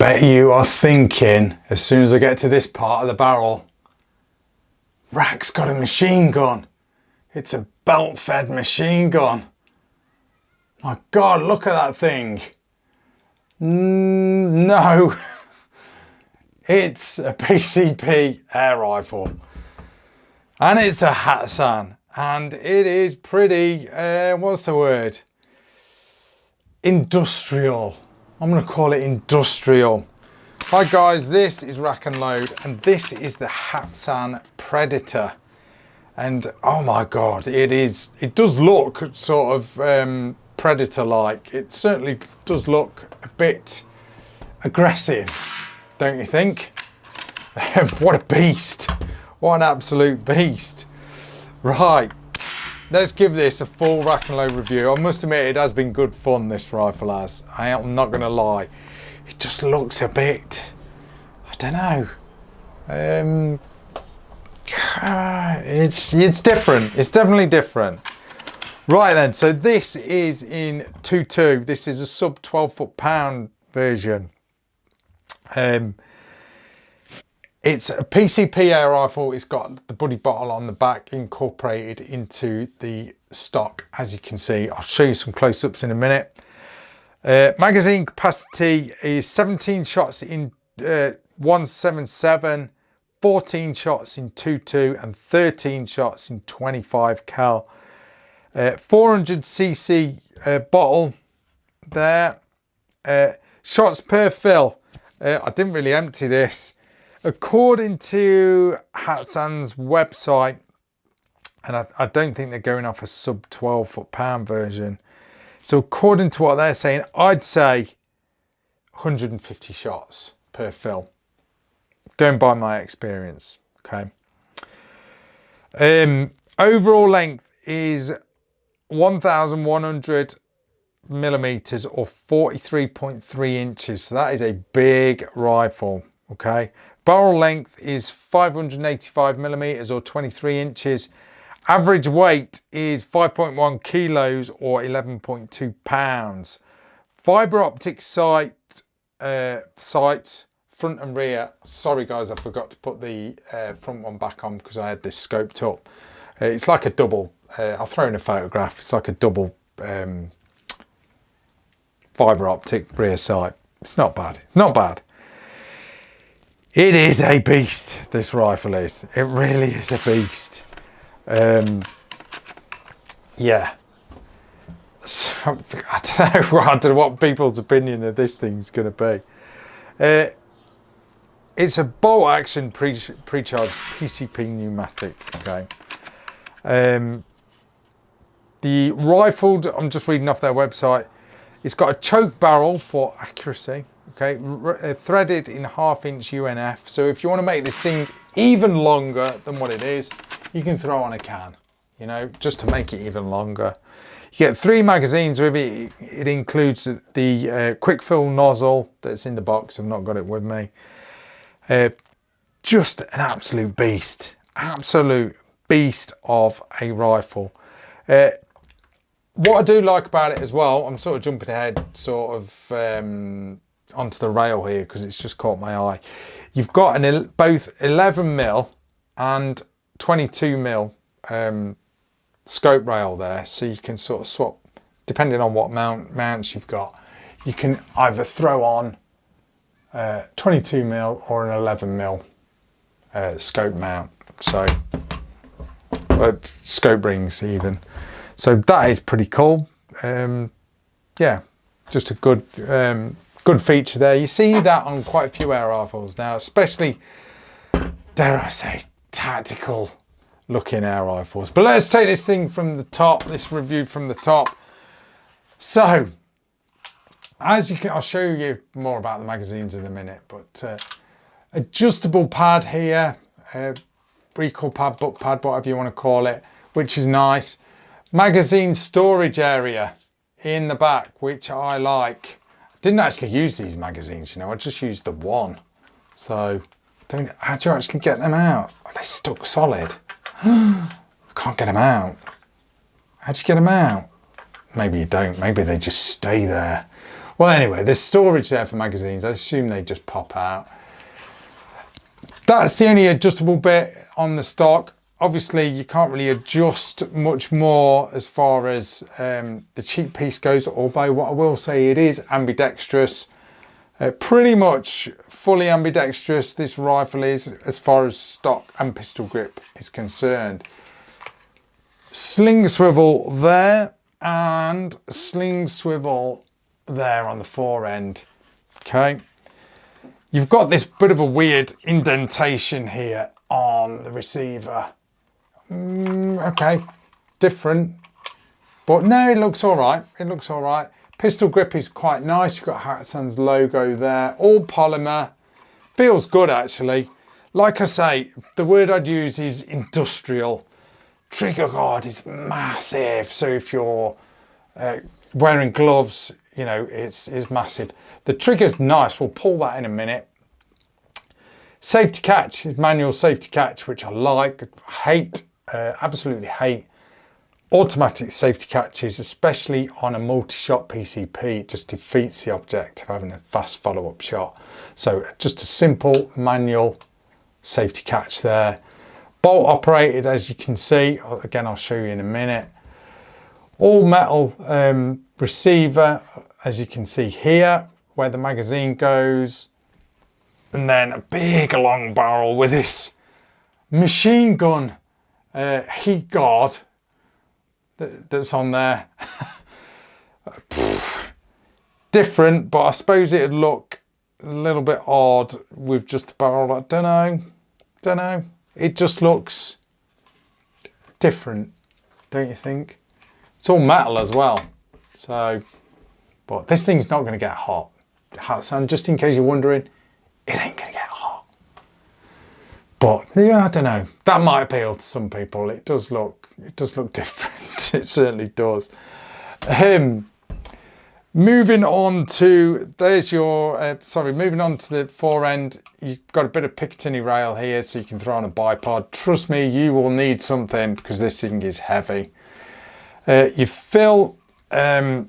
bet you are thinking, as soon as I get to this part of the barrel, Rack's got a machine gun. It's a belt-fed machine gun. My God, look at that thing. No, it's a PCP air rifle. And it's a Hatsan. And it is pretty, what's the word? Industrial. I'm going to call it industrial. Hi guys, this is Rack and Load, and this is the Hatsan Predator. And oh my God, it does look sort of Predator-like. It certainly does look a bit aggressive, don't you think? What a beast. What an absolute beast. Right, let's give this a full Rack and Load review. I must admit, it has been good fun, this rifle has. I am not going to lie. It just looks a bit, I don't know. It's different. It's definitely different. Right then, so this is in 2.2. This is a sub 12 foot-pound version. It's a PCP air rifle. It's got the buddy bottle on the back incorporated into the stock, as you can see. I'll show you some close-ups in a minute. Magazine capacity is 17 shots in 177, 14 shots in 2.2, and 13 shots in 25 cal. 400cc bottle there. Shots per fill. I didn't really empty this. According to Hatsan's website, and I don't think they're going off a sub 12 foot-pound version. So according to what they're saying, I'd say 150 shots per fill. Going by my experience, okay. Overall length is 1,100 millimeters or 43.3 inches. So that is a big rifle, okay. Barrel length is 585 millimeters or 23 inches. Average weight is 5.1 kilos or 11.2 pounds. Fiber optic sights, front and rear. Sorry guys, I forgot to put the front one back on because I had this scoped up. It's like a double, I'll throw in a photograph. It's like a double fiber optic rear sight. It's not bad, it's not bad. It is a beast, this rifle is. It really is a beast. Yeah. So, I don't know what people's opinion of this thing's going to be. It's a bolt action pre-charged PCP pneumatic, okay. The rifle, I'm just reading off their website, it's got a choke barrel for accuracy. Okay, threaded in 1/2 inch UNF. So if you want to make this thing even longer than what it is, you can throw on a can, you know, just to make it even longer. You get 3 magazines with it. It includes the quick fill nozzle that's in the box. I've not got it with me. Just an absolute beast of a rifle. What I do like about it as well, I'm sort of jumping ahead sort of onto the rail here because it's just caught my eye. You've got both 11mm and 22mm scope rail there, so you can sort of swap depending on what mounts you've got. You can either throw on 22mm or an 11mm scope mount, so scope rings even. So that is pretty cool. Yeah, just a good good feature there. You see that on quite a few air rifles now, especially, dare I say, tactical looking air rifles. But let's take this thing from the top, this review from the top. So, as you can, I'll show you more about the magazines in a minute, but adjustable pad here, recoil pad, butt pad, whatever you want to call it, which is nice. Magazine storage area in the back, which I like. Didn't actually use these magazines, you know, I just used the one. So, how do you actually get them out? Oh, they're stuck solid. I can't get them out. How do you get them out? Maybe you don't, maybe they just stay there. Well, anyway, there's storage there for magazines. I assume they just pop out. That's the only adjustable bit on the stock. Obviously, you can't really adjust much more as far as the cheek piece goes, although what I will say, it is ambidextrous. Pretty much fully ambidextrous, this rifle is, as far as stock and pistol grip is concerned. Sling swivel there and sling swivel there on the fore end. Okay. You've got this bit of a weird indentation here on the receiver. Okay, different. But no, it looks all right. It looks all right. Pistol grip is quite nice. You've got Hatsan's logo there. All polymer. Feels good, actually. Like I say, the word I'd use is industrial. Trigger guard is massive. So if you're wearing gloves, you know, it's massive. The trigger's nice. We'll pull that in a minute. Safety catch is manual safety catch, which I like. Hate, absolutely hate automatic safety catches, especially on a multi-shot PCP. It just defeats the object of having a fast follow-up shot. So just a simple manual safety catch there. Bolt operated, as you can see. Again, I'll show you in a minute. All metal receiver, as you can see here, where the magazine goes. And then a big long barrel with this machine gun heat guard that's on there. Different, but I suppose it'd look a little bit odd with just the barrel. I don't know. It just looks different, don't you think? It's all metal as well. So, but this thing's not going to get hot. Hatsan, just in case you're wondering, it ain't going to get hot. But yeah, I don't know. That might appeal to some people. It does look different. It certainly does. Moving on to, there's your, moving on to the fore end. You've got a bit of Picatinny rail here so you can throw on a bipod. Trust me, you will need something because this thing is heavy. You fill, your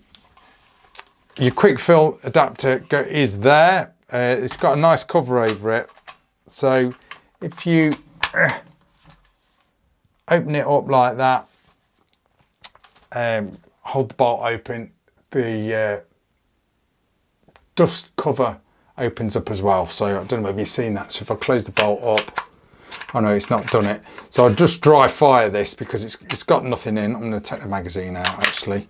quick fill adapter is there. It's got a nice cover over it. So if you open it up like that, hold the bolt open, the dust cover opens up as well. So I don't know if you've seen that. So if I close the bolt up, oh no, it's not done it. So I'll just dry fire this because it's got nothing in. I'm going to take the magazine out actually,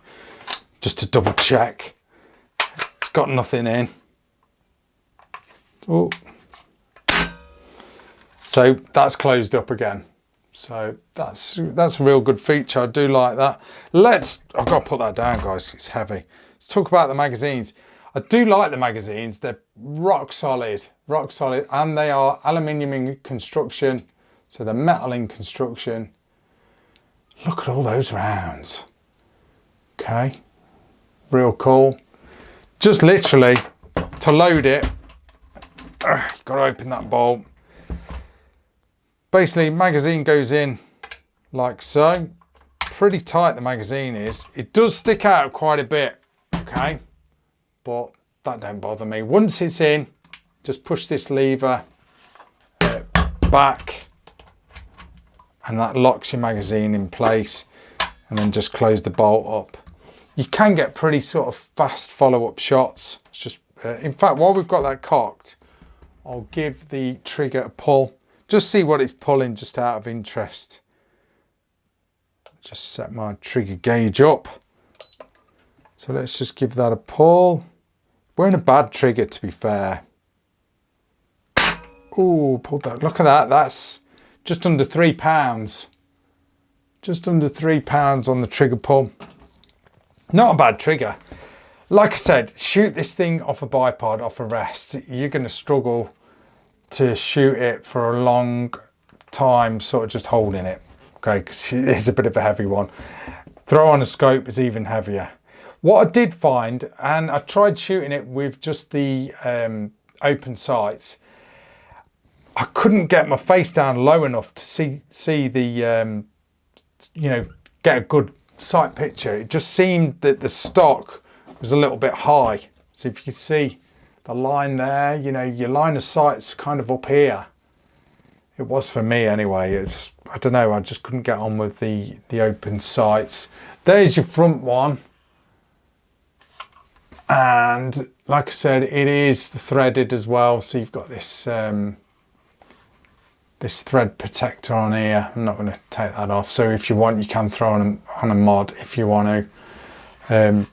just to double check. It's got nothing in. Oh. So that's closed up again. So that's a real good feature. I do like that. I've got to put that down, guys. It's heavy. Let's talk about the magazines. I do like the magazines. They're rock solid, and they are aluminium in construction. So they're metal in construction. Look at all those rounds. Okay, real cool. Just literally to load it, you've got to open that bolt. Basically, magazine goes in like so. Pretty tight the magazine is. It does stick out quite a bit, okay? But that don't bother me. Once it's in, just push this lever back and that locks your magazine in place, and then just close the bolt up. You can get pretty sort of fast follow-up shots. It's just, in fact, while we've got that cocked, I'll give the trigger a pull. Just see what it's pulling, just out of interest. Just set my trigger gauge up. So let's just give that a pull. We're in a bad trigger, to be fair. Oh, pulled that. Look at that. That's just under £3. Just under £3 on the trigger pull. Not a bad trigger. Like I said, shoot this thing off a bipod, off a rest. You're going to struggle to shoot it for a long time, sort of just holding it, okay, because it's a bit of a heavy one. Throw on a scope is even heavier. What I did find, and I tried shooting it with just the open sights, I couldn't get my face down low enough to see the you know, get a good sight picture. It just seemed that the stock was a little bit high, So if you can see the line there, you know, your line of sight's kind of up here. It was for me anyway. I don't know, I just couldn't get on with the open sights. There's your front one. And like I said, it is threaded as well. So you've got this this thread protector on here. I'm not going to take that off. So if you want, you can throw on a mod if you want to.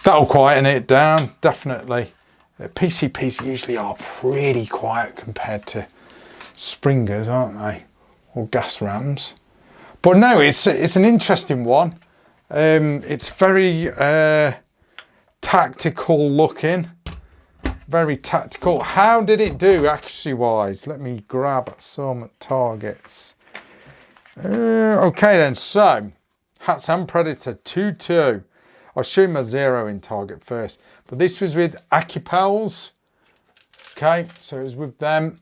That'll quieten it down, definitely. PCPs usually are pretty quiet compared to springers, aren't they? Or gas rams. But no, it's an interesting one. It's very tactical looking. Very tactical. How did it do accuracy wise? Let me grab some targets. Okay then, so Hatsan Predator 2.2. I'll show you my 0 in target first. But this was with Acupels. Okay, so it was with them.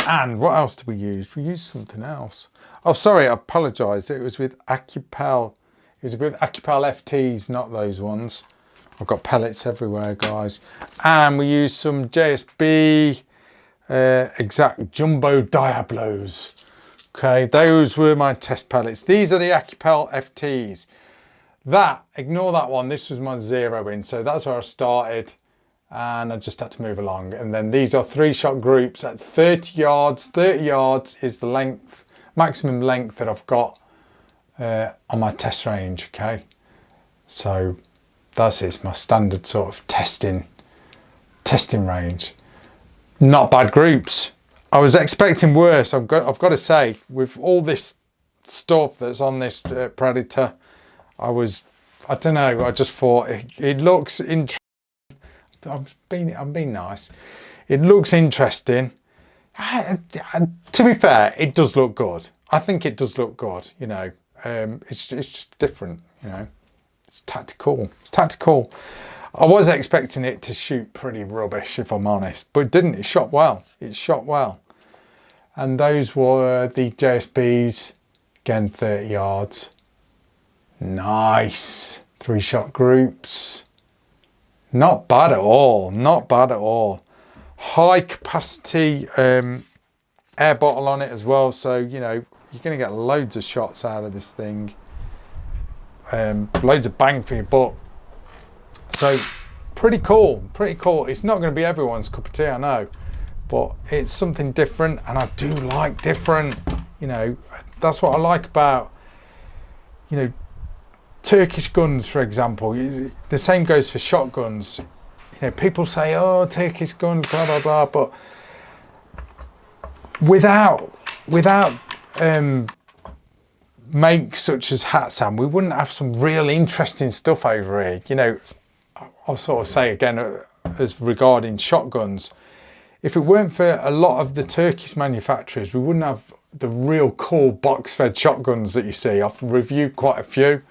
And what else did we use? We used something else. Oh, sorry, I apologise. It was with Acupel. It was with Acupel FTs, not those ones. I've got pellets everywhere, guys. And we used some JSB exact Jumbo Diablos. Okay, those were my test pellets. These are the Acupel FTs. Ignore that one. This was my 0 in. So that's where I started. And I just had to move along. And then these are 3-shot groups at 30 yards. 30 yards is the length, maximum length that I've got on my test range, okay? So that's it, my standard sort of testing range. Not bad groups. I was expecting worse, I've got to say, with all this stuff that's on this Predator, I don't know, I just thought it looks interesting. I'm being nice. It looks interesting. To be fair, it does look good. I think it does look good, you know. It's just different, you know. It's tactical. It's tactical. I was expecting it to shoot pretty rubbish, if I'm honest, but it didn't. It shot well. It shot well. And those were the JSBs, again 30 yards. Nice. 3-shot groups. Not bad at all. Not bad at all. High capacity air bottle on it as well, so you know you're going to get loads of shots out of this thing. Loads of bang for your buck. So pretty cool, pretty cool. It's not going to be everyone's cup of tea, I know, but it's something different, and I do like different. You know, that's what I like about, you know, Turkish guns, for example. The same goes for shotguns. You know, people say, "Oh, Turkish guns, blah blah blah," but without makes such as Hatsan, we wouldn't have some real interesting stuff over here. You know, I'll sort of say again, as regarding shotguns, if it weren't for a lot of the Turkish manufacturers, we wouldn't have the real cool box-fed shotguns that you see. I've reviewed quite a few.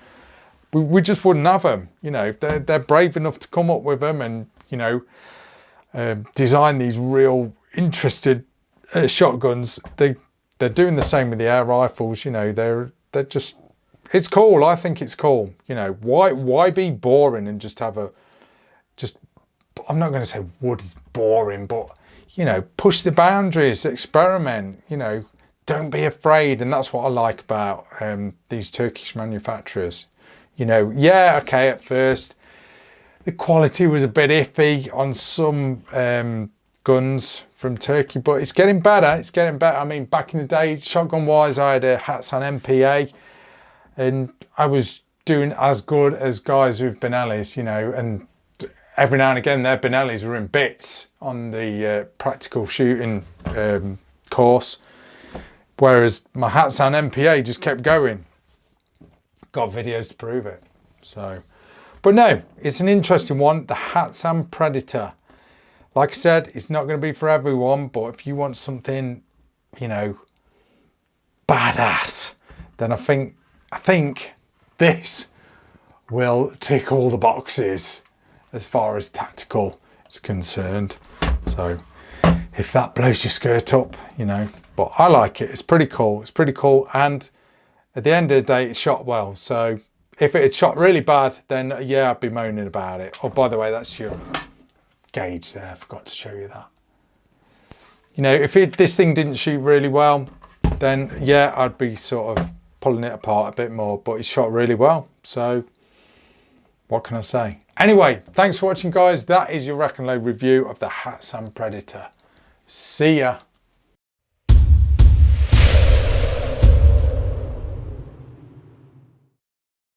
We just wouldn't have them. You know, if they're brave enough to come up with them and, you know, design these real interested shotguns. They're doing the same with the air rifles. You know, they're just, it's cool. I think it's cool. You know, why be boring and just have I'm not going to say wood is boring, but you know, push the boundaries, experiment. You know, don't be afraid, and that's what I like about these Turkish manufacturers. You know, yeah, okay, at first the quality was a bit iffy on some guns from Turkey, but it's getting better. It's getting better. I mean, back in the day, shotgun wise, I had a Hatsan MPA, and I was doing as good as guys with Benellis, you know, and every now and again their Benellis were in bits on the practical shooting course, whereas my Hatsan MPA just kept going. Got videos to prove it. So, but no, it's an interesting one. The Hatsan Predator. Like I said, it's not going to be for everyone, but if you want something, you know, badass, then I think this will tick all the boxes as far as tactical is concerned. So if that blows your skirt up, you know, but I like it. It's pretty cool. It's pretty cool. And at the end of the day, it shot well. So If it had shot really bad, then yeah, I'd be moaning about it. Oh, by the way, that's your gauge there. I forgot to show you that. You know, if this thing didn't shoot really well, then yeah, I'd be sort of pulling it apart a bit more, but it shot really well. So what can I say? Anyway, thanks for watching, guys. That is your rack and load review of the Hatsan Predator. See ya.